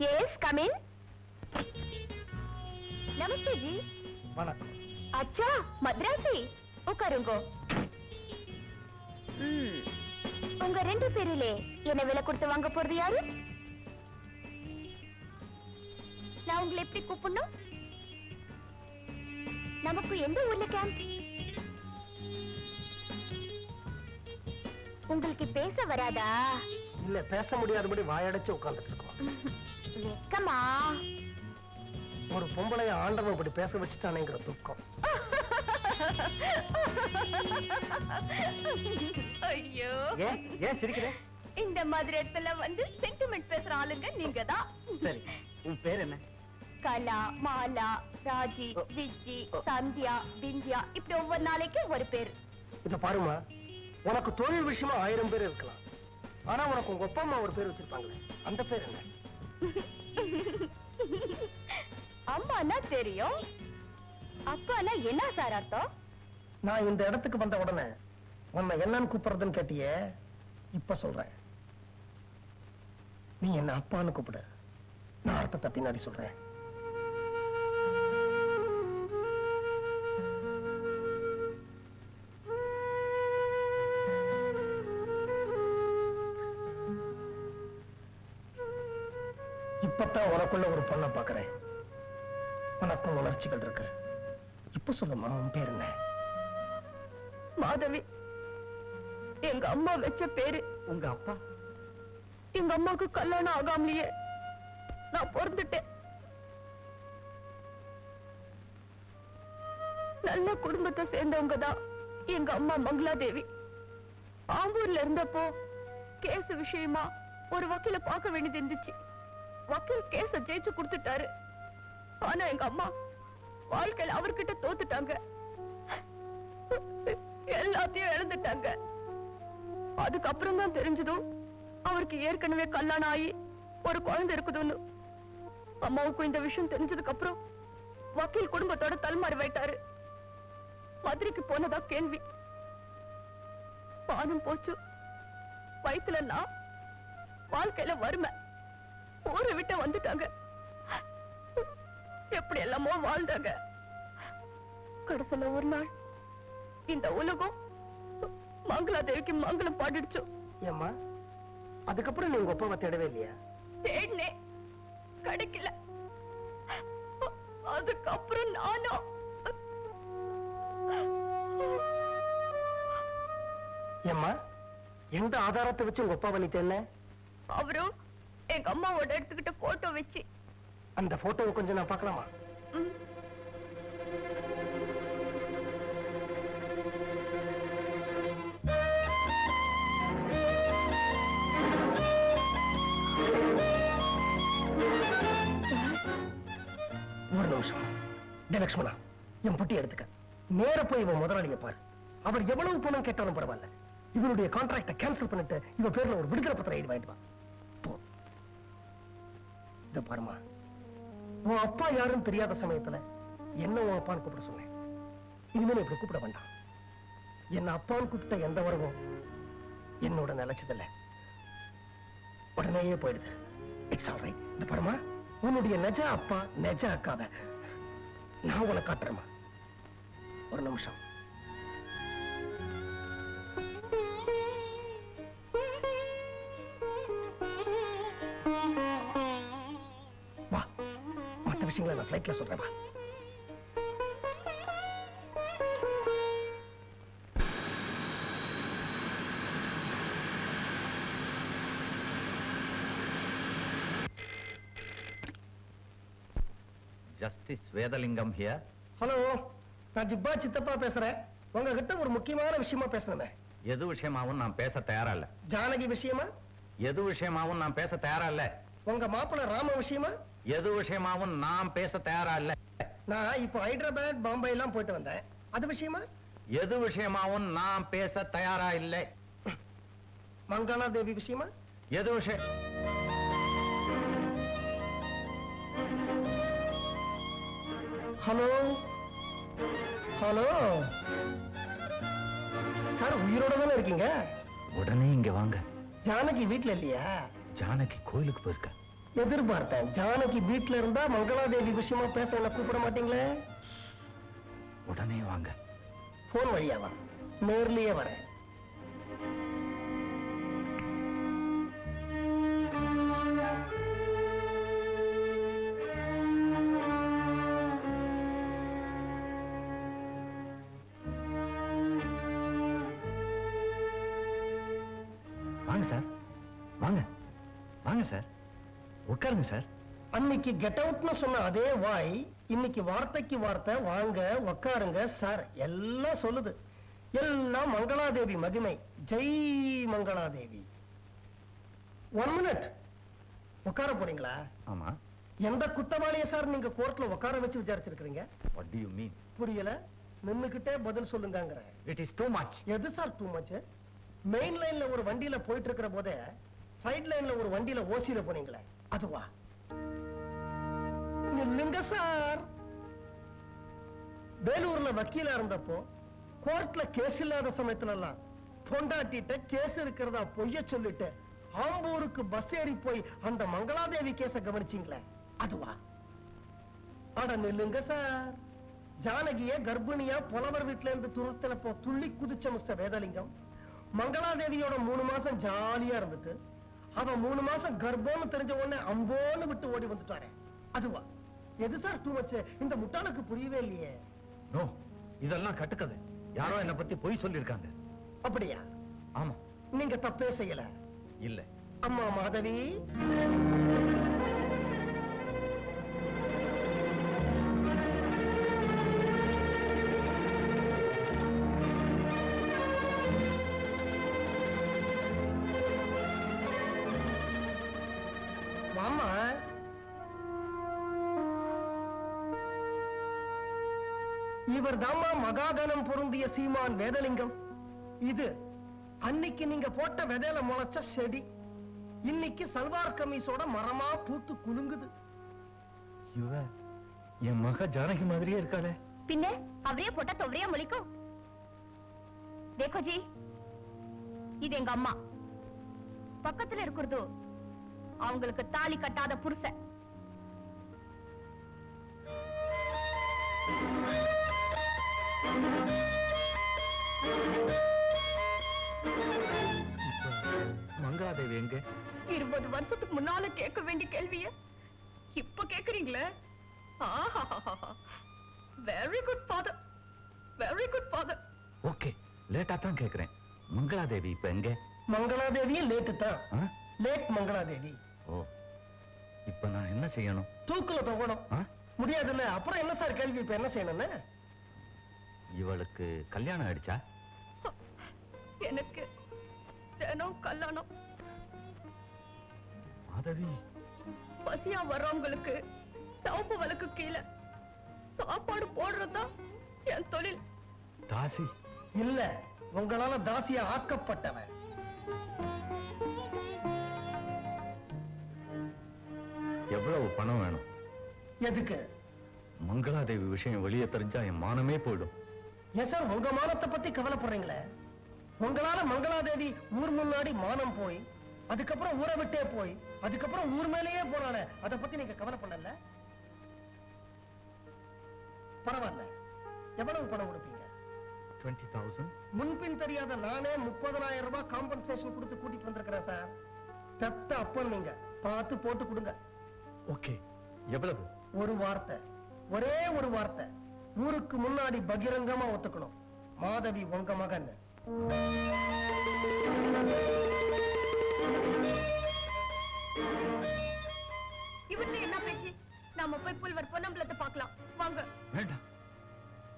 Yes, come in. Namaste ji. வணக்கம். अच्छा, मद्रासी. உட்காருங்க. உங்க ரெண்டு பேரிலே என்ன விலை கொடுத்து வாங்க போறது யாரு? நான் உங்களை எப்படி கூப்பிடணும்? நமக்கு எந்த ஊர்ல கேம்ப்? உங்களுக்கு பேச வராதா? இல்ல, பேச முடியாதபடி வாயடைச்சு உட்கார்ந்துட்டு இருக்கோம். வெக்கமா? ஒரு பொம்பளைய ஆண்டவன் இப்படி பேச வச்சுட்டானேங்கிற துக்கம். ஐயோ, ஏன் சிரிக்கிறேன்? இந்த மாதிரி இடத்துல வந்து சென்டிமெண்ட் பேசுற ஆளுங்க நீங்க தான். சரி, உன் பேர் என்ன? கலா, மாலா, ராஜி, விஜி, சந்தியா, விந்தியா, இப்படி ஒவ்வொரு நாளைக்கு ஒரு பேர். இத பாருமா, உனக்கு தொழில் விஷயமா 1000 பேர் இருக்கலாம். ஆனா உனக்கு உங்க அப்பா அம்மா ஒரு பேர் வச்சிருப்பாங்களே, அந்த பேர் என்ன? அம்மானா தெரியும், அப்பானா என்ன சார் அர்த்தம்? நான் இந்த இடத்துக்கு வந்த உடனே உன்னை என்னன்னு கூப்பிடுறதுன்னு கேட்டியே, இப்ப சொல்றேன். நீ என்ன அப்பான்னு கூப்பிடு, நான் அர்த்தத்தை பின்னாடி சொல்றேன். இப்பதான் உனக்குள்ள ஒரு பொண்ணை பாக்குறேன். உனக்கும் உணர்ச்சிகள் இருக்கு. இப்ப சொல்லுமா, உன் பேர் என்ன? மாதவி. எங்க அம்மா வச்ச பேரு. உங்க அப்பா? எங்க அம்மாவுக்கு கல்யாணம் ஆகாமலேயே நான் பிறந்துட்டேன். நல்ல குடும்பத்தை சேர்ந்தவங்க தான் எங்க அம்மா மங்களாதேவி. ஆம்பூர்ல இருந்தப்போ கேஸ் விஷயமா ஒரு வக்கீல பார்க்க வேண்டியது இருந்துச்சு. வக்கீல் கேஸ ஜெயிச்சு கொடுத்துட்டாரு. ஆனா எங்க அம்மா வாழ்க்கையில அவர்கிட்ட தோத்துட்டாங்க. எல்லாத்தையும் இழந்துட்டாங்க. அதுக்கப்புறம் தான் தெரிஞ்சதும் அவருக்கு ஏற்கனவே கல்யாணம் ஆகி ஒரு குழந்தை இருக்குதுன்னு. அம்மாவுக்கும் இந்த விஷயம் தெரிஞ்சதுக்கு அப்புறம் வக்கீல் குடும்பத்தோட தலைமாறி வைட்டாரு. மதுரைக்கு போனதா கேள்வி. பானம் போச்சு, வயிற்றுல நான், வாழ்க்கையில வறுமை. ஊரை விட்டு வந்துட்டாங்க. எப்படி எல்லாமோ வாழ்ந்தாங்க. கடைசில ஒரு நாள் இந்த உலகம் மங்களாதேவிக்கு மங்களம் பாடிடுச்சு. ஏம்மா, அதுக்கப்புறம் நீ உங்க அப்பாவை தேடவே இல்லையா? தேடினே, கிடைக்கல. அதுக்கப்புறம் நானும். ஏம்மா, எந்த ஆதாரத்தை வச்சு உங்க அப்பாவை நீ தேடின? அவரும் எங்க அம்மாவோட எடுத்துக்கிட்ட போட்டோ வச்சு. அந்த போட்டோவை கொஞ்சம் நான் பார்க்கலாமா? ஒரு நிமிஷம். லட்சுமணா, என் புட்டி எடுத்துக்க. நேர போய் இவன் முதலாளியை பாரு. அவர் எவ்வளவு பணம் கேட்டாலும் பரவாயில்ல, இவருடைய கான்ட்ராக்டை கேன்சல் பண்ணிட்டு இவ பேர்ல ஒரு விடுதலை பத்திரம் எழுதி வாங்கிட்டு வா. போ. இத பாருமா, உன் அப்பா யாருன்னு தெரியாத சமயத்துல என்ன உன் அப்பான்னு கூப்பிட சொன்னேன். இனிமேல் இப்படி கூப்பிட வேண்டாம். என்ன அப்பான்னு கூப்பிட்ட எந்த வரவும் என்னோட நிலைச்சதில்ல, உடனேயே போயிடுது. It's all right. இந்த பாருமா, உன்னுடைய நெஜ அப்பா நெஜ அக்காவை நான் உனக்கு காட்டுறேமா. ஒரு நிமிஷம். வா, மற்ற விஷயங்களை நான் ஃபிளைட்ல சொல்றேன். வா. Justice வேதலிங்கம் here. ஹலோ, நான் ஜிப்பா சித்தப்பா பேசுறேன். உங்ககிட்ட ஒரு முக்கியமான விஷயமா பேசணுமே. எது விஷயமாவும் நான் பேச தயாரா இல்ல. ஜானகி விஷயமா? எது விஷயமாவும் நான் பேச தயாரா இல்ல. உங்க மாப்பிள்ள ராம விஷயமா? எது விஷயமாவும் நான் பேச தயாரா இல்ல. நான் இப்போ ஹைதராபாத் பாம்பே எல்லாம் போயிட்டு வந்தேன், அது விஷயமா? எது விஷயமாவும் நான் பேச தயாரா இல்ல. மங்களா தேவி விஷயமா? எது விஷயம்? ஹலோ ஹலோ சார், உயிரோட தானே இருக்கீங்க? உடனே இங்க வாங்க. ஜானகி வீட்டுல இல்லையா? ஜானகி கோயிலுக்கு போயிருக்க. எதிர்பார்த்தேன். ஜானகி வீட்டுல இருந்தா மங்களாதேவி விஷயமா பேச என்ன கூப்பிட மாட்டீங்களே? உடனே வாங்க. போன் வழியாவா? நேர்லயே வரேன். வாங்க சார், வாங்க வாங்க சார், உட்காருங்க சார். அன்னைக்கு கெட் அவுட்னு சொன்ன அதே வாய் இன்னைக்கு வார்த்தைக்கு வார்த்தை வாங்க உட்காருங்க சார் எல்லாம் சொல்லுது. எல்லாம் மங்களாதேவி மகிமை. ஜெய் மங்களாதேவி. 1 மினிட் உட்கார போறீங்களா? ஆமா. எந்த குத்தவாளிய சார் நீங்க கோர்ட்ல உட்கார வச்சு விசாரிச்சிருக்கீங்க? What do you mean? புரியல. நின்னுகிட்டே பதில் சொல்லுங்கங்கற. It is too much. எது சார் டூ மச்? மெயின் லைன்ல ஒரு வண்டியில போயிட்டு இருக்கிற போதே சைடு லைன்ல ஒரு வண்டியில ஓசில போனீங்களே அதுவா? நில்லுங்க சார். வேலூர்ல வக்கீலா இருந்தப்போ கோர்ட்ல கேஸ் இல்லாத சமயத்துல எல்லாம் பொண்டாட்டிட்ட கேஸ் இருக்கிறதா பொய்ய சொல்லிட்டு ஆம்பூருக்கு பஸ் ஏறி போய் அந்த மங்களாதேவி கேஸ கவனிச்சீங்களே அதுவா? அட நில்லுங்க சார். ஜானகிய கர்ப்பிணியா புலவர் வீட்டுல இருந்து துரத்துல துள்ளி குதிச்ச மிஸ்டர் வேதலிங்கம் மங்களாதேவியோட 3 மாசம் ஜாலியா இருந்துட்டு அவன் 3 மாசம் கர்ப்பம்னு தெரிஞ்ச உடனே அம்போன்னு விட்டு ஓடி வந்துட்டாரே அதுவா? எது சார் டூ மச்? இந்த முட்டாளுக்கு புரியவே இல்லையே. நோ, இதெல்லாம் கட்டுக்கதை. யாரோ என்ன பத்தி பொய் சொல்லிருக்காங்க. அப்படியா? ஆமா. நீங்க தப்பே செய்யல. இல்ல. அம்மா மாதவி, வாமா. இவர் தாமா மகாகணம் பொருந்திய சீமான் வேதலிங்கம். இது அன்னைக்கு நீங்க போட்ட விதையில முளைச்ச செடி இன்னைக்கு சல்வார் கமீஸோட மரமா பூத்து குலுங்குது. இவ என் மக ஜானகி மாதிரியே இருக்காளே. பின்ன அவரே போட்டா தொவரையா முளைக்கும். தேக்கோ ஜி, இது எங்க அம்மா. பக்கத்துல இருக்கிறது அவங்களுக்கு தாலி கட்டாத புருஷன். மங்களாதேவி எங்க? 20 வருஷத்துக்கு முன்னால கேட்க வேண்டிய கேள்விய இப்ப கேக்குறீங்களே. Very good father, very good father. Okay, லேட்டா தான் கேக்குறேன். மங்களாதேவி இப்ப எங்க? மங்களாதேவியே லேட்டு தான். ஆ? லேட் மங்களாதேவி. ஓ, இப்ப நான் என்ன செய்யணும்? தூக்குல தொகணும். ஆ? முடியாதுல்ல. அப்புறம் என்ன சார் கேள்வி? இப்ப என்ன செய்யணும்னு? இவளுக்கு கல்யாணம் ஆயிடுச்சா? எனக்கு தினம் கல்யாணம். மாதவி, பசியா வர்றவங்களுக்கு சவுப்பு வழக்கு கீழே சாப்பாடு போடுறதா என் தொழில். தாசி இல்ல, உங்களால தாசியா ஆக்கப்பட்டவன். எவ்வளவு பணம் வேணும்? எதுக்கு? மங்களாதேவி விஷயம் வெளியே தெரிஞ்சா என் மானமே போயிடும். ஏன் சார் உங்க மானத்தை பத்தி கவலைப்படுறீங்களே? உங்களால மங்களாதேவி ஊர் முன்னாடி மானம் போய் அதுக்கப்புறம் ஊரை விட்டே போய் அதுக்கப்புறம் ஊர் மேலேயே போனால அதை பத்தி நீங்க கவலை பண்ணல? பரவாயில்ல. எவ்வளவு பணம் கொடுப்பீங்க? 20,000. முன்பின் தெரியாத நானே 30,000 ரூபாய் காம்பன்சேஷன் கொடுத்து கூட்டிட்டு வந்திருக்கிறேன் சார். பெத்த அப்பன் நீங்க பார்த்து போட்டு கொடுங்க. ஓகே, எவ்வளவு? ஒரு வார்த்தை, ஒரே ஒரு வார்த்தை. ஊருக்கு முன்னாடி பகிரங்கமா ஒத்துக்கணும். மாதவி உங்க மகன். இவர்கிட்ட என்ன பேச்சு? நாம போய் புல்வர் பொன்னம்பலத்தை பார்க்கலாம் வாங்க. வேண்டாம்,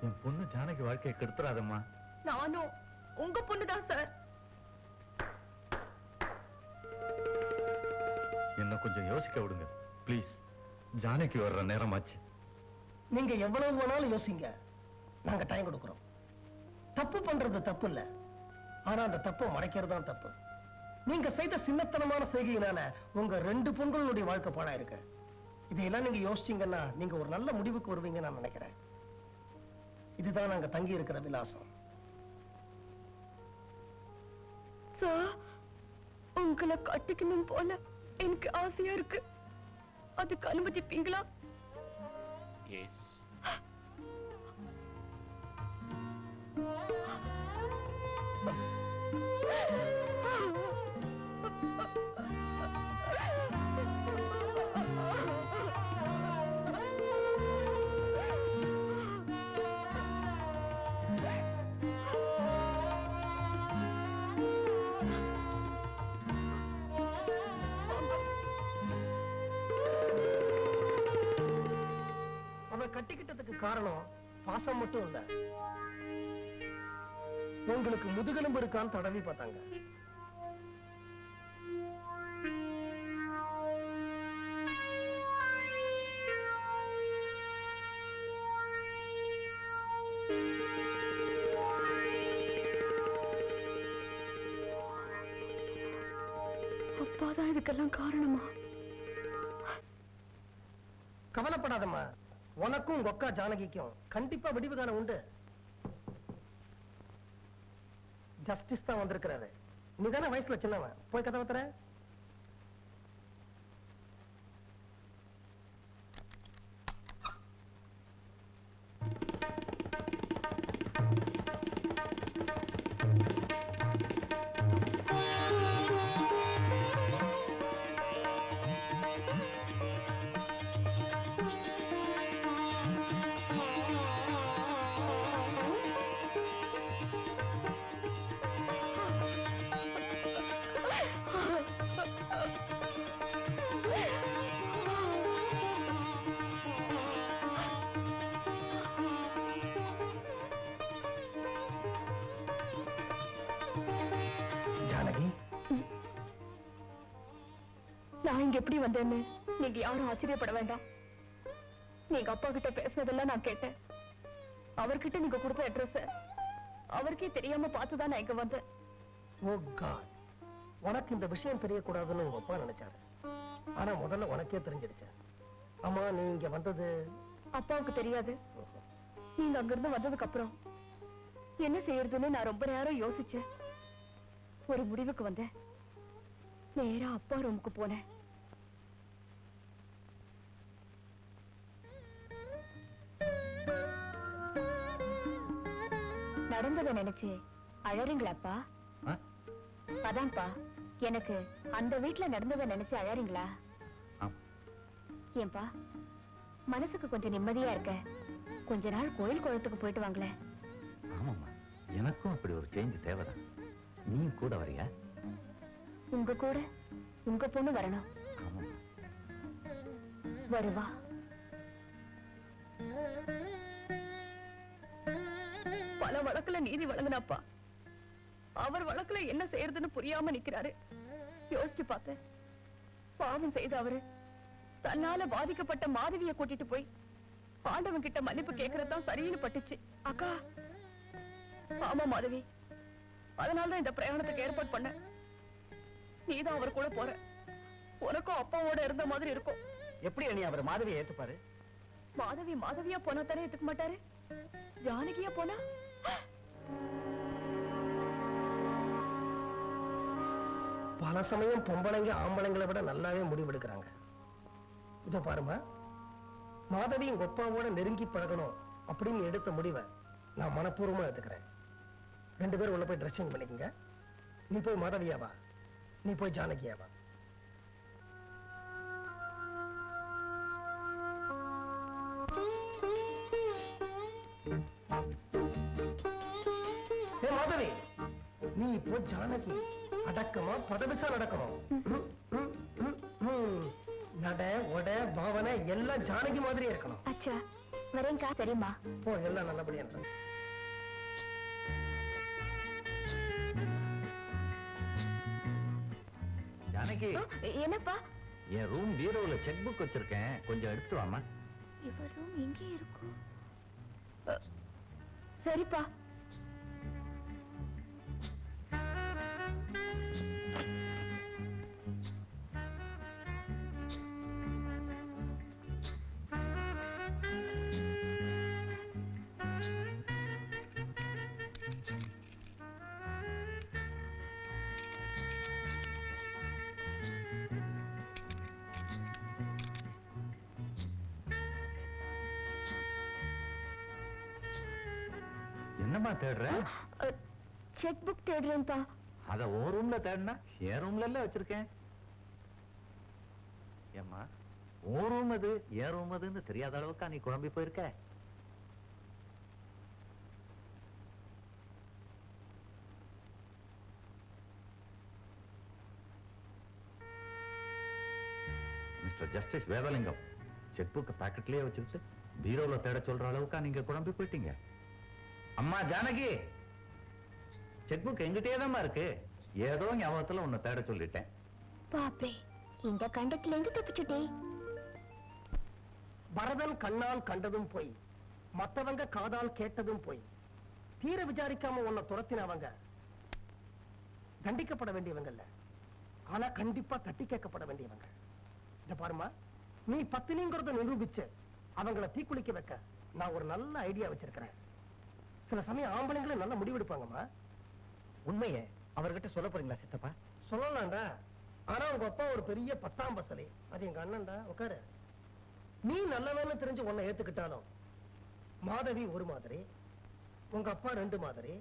என் பொண்ணு ஜானகி வாழ்க்கையை கெடுத்துறாதம்மா. நானும் உங்க பொண்ணுதான் சார். என்ன கொஞ்சம் யோசிக்க விடுங்க ப்ளீஸ். ஜானகி வர்ற நேரமாச்சு. நீங்க எவ்வளவு வேணாலும் யோசிங்க, நாங்க டைம் கொடுக்கிறோம். தப்பு பண்றது தப்பு இல்ல, ஆனா அந்த தப்பை மறைக்கிறது தான் தப்பு. நீங்க செய்த சின்னத்தனமான செய்கையினால உங்க 2 பொண்களுடைய வாழ்க்கை பாழா இருக்கு. இதையெல்லாம் நீங்க யோசிச்சீங்கன்னா நீங்க ஒரு நல்ல முடிவுக்கு வருவீங்க நான் நினைக்கிறேன். இதுதான் நாங்க தங்கி இருக்கிற விலாசம். சார், உங்களை கட்டிக்கணும் போல எனக்கு ஆசையா இருக்கு. அதுக்கு அனுமதிப்பீங்களா? எஸ். அவ கட்டிக்கிட்டதுக்கு காரணம் பாசம் மட்டும் இல்ல, உங்களுக்கு முதுகெலும்பு இருக்கான்னு தடவி பார்த்தாங்க. அப்பாதான் இதுக்கெல்லாம் காரணமா? கவலைப்படாதம்மா, உனக்கும் உங்க அக்கா ஜானகிக்கும் கண்டிப்பா விடிவு காலம் உண்டு. ஜஸ்டிஸ் தான் வந்திருக்கிறாரு. நீதானே வயசுல சின்னவன், போய் கதவை தர. நான் இங்க எப்படி வந்தேன்னு நீங்க யாரும் ஆச்சரியப்பட வேண்டாம். நீங்க அப்பா கிட்ட பேசுனதெல்லாம் நான் கேட்டேன். அவர்கிட்ட நீங்க கொடுத்த அட்ரஸ் அவருக்கே தெரியாம பார்த்துதான் நான் இங்க வந்தேன். ஓ காட், உனக்கு இந்த விஷயம் தெரியக்கூடாதுன்னு உங்க அப்பா நினைச்சாரு. ஆனா முதல்ல உனக்கே தெரிஞ்சிடுச்ச. ஆமா, நீ இங்க வந்தது அப்பாவுக்கு தெரியாது. நீங்க அங்கிருந்து வந்ததுக்கு அப்புறம் என்ன செய்யறதுன்னு நான் ரொம்ப நேரம் யோசிச்சேன். ஒரு முடிவுக்கு வந்தேன். நேரா அப்பா ரூமுக்கு போனேன். நடந்ததை நினைச்சு அழறீங்களாப்பா? அதான்ப்பா, எனக்கு அந்த வீட்டுல நடந்ததை நினைச்சு அழறீங்களா? ஏன்பா, மனசுக்கு கொஞ்சம் நிம்மதியா இருக்க கொஞ்ச நாள் கோயில் குளத்துக்கு போயிட்டு வாங்களேன். ஆமாம்மா, எனக்கும் அப்படி ஒரு சேஞ்ச் தேவைதான். நீ கூட வரியா? உங்க கூட உங்க பொண்ணு வரணும். வருவா? பல வழக்குல நீதி வழங்கினப்பா, அவர் வழக்குல என்ன செய்யறதுன்னு புரியாம நிக்கிறாரு. யோசிச்சு பார்த்தேன். பாவம் செய்த அவரு தன்னால பாதிக்கப்பட்ட மாதவிய கூட்டிட்டு போய் ஆண்டவன் கிட்ட மன்னிப்பு கேட்கறதுதான் சரின்னு பட்டுச்சு. அக்கா, ஆமா மாதவி, அதனாலதான் இந்த பிரயாணத்துக்கு ஏற்பாடு பண்ண. நீதான் அவர் கூட போற. உனக்கும் அப்பாவோட இருந்த மாதிரி இருக்கும். எப்படி நீ அவர் மாதவியை ஏத்துப்பாரு? மாதவி மாதவியா போனா தானே ஏத்துக்க மாட்டாரு. ஜானகியா போனா பல சமயம் பொம்பளைங்க ஆம்பளைங்களை விட நல்லாவே முடிவெடுக்கிறாங்க. இதோ பாருமா, மாதவி உங்க அப்பாவோட நெருங்கி பழகணும் அப்படின்னு எடுத்த முடிவை நான் மனப்பூர்வமா எடுத்துக்கிறேன். 2 பேரும் உள்ள போய் ட்ரெஸ்ஸிங் பண்ணிக்கங்க. நீ போய் மாதவியாவா, நீ போய் ஜானகியாவா. மாதவி, நீ இப்போ ஜானகி அடக்கமா பதவிசா நடக்கணும். நட உட பாவனை எல்லாம் ஜானகி மாதிரி இருக்கணும். அச்சா, வரேங்கா. தெரியுமா? போ, எல்லாம் நல்லபடியா இருக்கு. ஜானகி, என்னப்பா? என் ரூம் பீரோல செக் புக் வச்சிருக்கேன், கொஞ்சம் எடுத்து வாமா. இவர் ரூம் எங்கே இருக்கும்? சரிப்பா. என்னம்மா தேடுற? செக் புக் தேடுறேன்ப்பா. அத ஓ ரூம்ல தேடினா என் ரூம்ல எல்லாம் வச்சிருக்கேன். ஏம்மா, ஓ ரூம் அது என் ரூம் அதுன்னு தெரியாத அளவுக்கா நீ குழம்பி போயிருக்க? மிஸ்டர் ஜஸ்டிஸ் வேதலிங்கம், செக் புக் பாக்கெட்லயே வச்சுக்கிட்டு பீரோல தேட சொல்ற அளவுக்கா நீங்க குழம்பி போயிட்டீங்க? அம்மா ஜானகி, செக் புக் எங்கிட்டே தான் இருக்கு. ஏதோ ஞாபகத்துல உன்னை தேட சொல்லிட்டேன். பாப்பே, இந்த கண்டத்துல இருந்து தப்பிச்சுட்டே. பரதன் கண்ணால் கண்டதும் போய், மத்தவங்க காதால் கேட்டதும் போய், தீர விசாரிக்காம உன்னை துரத்தினவங்க தண்டிக்கப்பட வேண்டியவங்க, ஆனா கண்டிப்பா தட்டி கேட்கப்பட வேண்டியவங்க. இத பாருமா, நீ பத்தினிங்கிறத நிரூபிச்சு அவங்கள தீக்குளிக்க வைக்க நான் ஒரு நல்ல ஐடியா வச்சிருக்கிறேன். சில சமயம் ஆம்பளைங்களும் நல்ல முடிவெடுப்பாங்கம்மா. உண்மையை அவர்கிட்ட சொல்ல போறீங்களா சித்தப்பா? சொல்லலாம்டா, ஆனா உங்க அப்பா ஒரு பெரிய 10ஆம் பசலி, அது எங்க அண்ணன்டா. உட்காரு. நீ நல்லவன்னு தெரிஞ்சு உன்னை ஏத்துக்கிட்டாலும் மாதவி ஒரு மாதிரி, உங்க அப்பா 2 மாதிரி.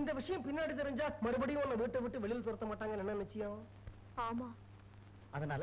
இந்த விஷயம் பின்னாடி தெரிஞ்சா மறுபடியும் உன்னை வீட்டை விட்டு வெளியில் துரத்த மாட்டாங்கன்னு என்ன நிச்சயம்? ஆமா. அதனால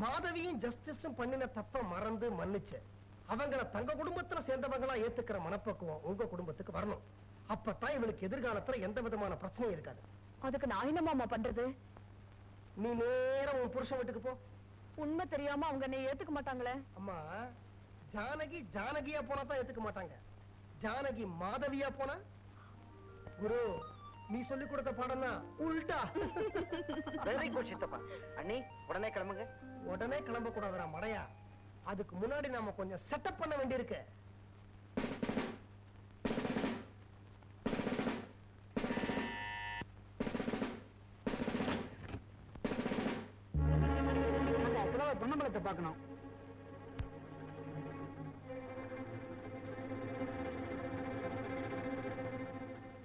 மாதவியும் ஜஸ்டிஸும் பண்ணின தப்ப மறந்து மன்னிச்சு அவங்கள தங்க குடும்பத்துல சேர்ந்தவங்களா ஏத்துக்கிற மனப்பக்குவம் உங்க குடும்பத்துக்கு வரணும். அப்பதான் இவளுக்கு எதிர்காலத்துல எந்த விதமான பிரச்சனையும் இருக்காது. அதுக்கு நான் என்னமாமா பண்றது? நீ நேரா உன் புருஷன் வீட்டுக்கு போ. உண்மை தெரியாம அவங்க என்னை ஏத்துக்க மாட்டாங்களே. அம்மா, ஜானகி ஜானகியா போனா தான் ஏத்துக்க மாட்டாங்க. ஜானகி மாதவியா போனா, குரு நீ சொல்லி கொடுத்த பாடம் தான் உல்டா. வெரி குட் சித்தப்பா. அண்ணி உடனே கிளம்புங்க. உடனே கிளம்ப கூடாதுடா மடையா. அதுக்கு முன்னாடி நாம கொஞ்சம் செட்டப் பண்ண வேண்டியிருக்கு. பொன்னம்பலத்தை பார்க்கணும்.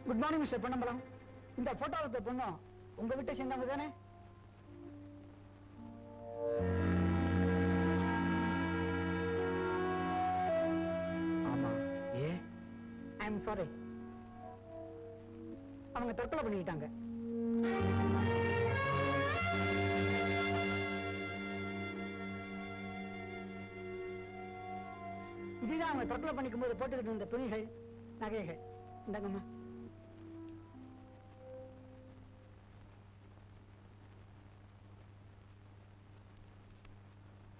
Good morning mister Ponnambalam. இந்த போட்டோவை பொண்ணும் உங்க வீட்டை சேர்ந்தவங்க தானே? ஆமா. ஏ ஐ எம் சாரி. அவங்க தற்கொலை பண்ணிக்கிட்டாங்க. இதுதான் அவங்க தற்கொலை பண்ணிக்கும் போது போட்டுக்கிட்டு இருந்த துணிகள், நகைகள். இந்தாங்கம்மா.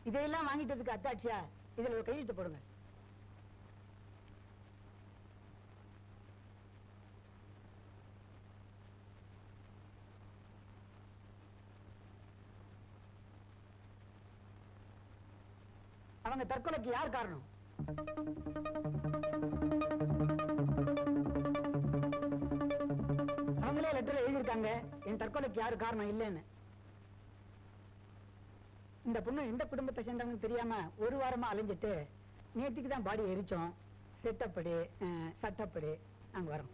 இதையெல்லாம் வாங்கிட்டதுக்கு அத்தாட்சியா இதுல ஒரு கையெழுத்து போடுங்க. அவங்க தற்கொலைக்கு யார் காரணம்? அவங்களே லெட்டர் எழுதியிருக்காங்க, என் தற்கொலைக்கு யாரு காரணம் இல்லைன்னு. இந்த பொண்ணு எந்த குடும்பத்தை சேர்ந்தவங்க தெரியாம ஒரு வாரமா அலைஞ்சிட்டு நேற்றுக்கு தான் பாடி எரிச்சோம். செட்டப்படி சட்டப்படி நாங்க வரோம்.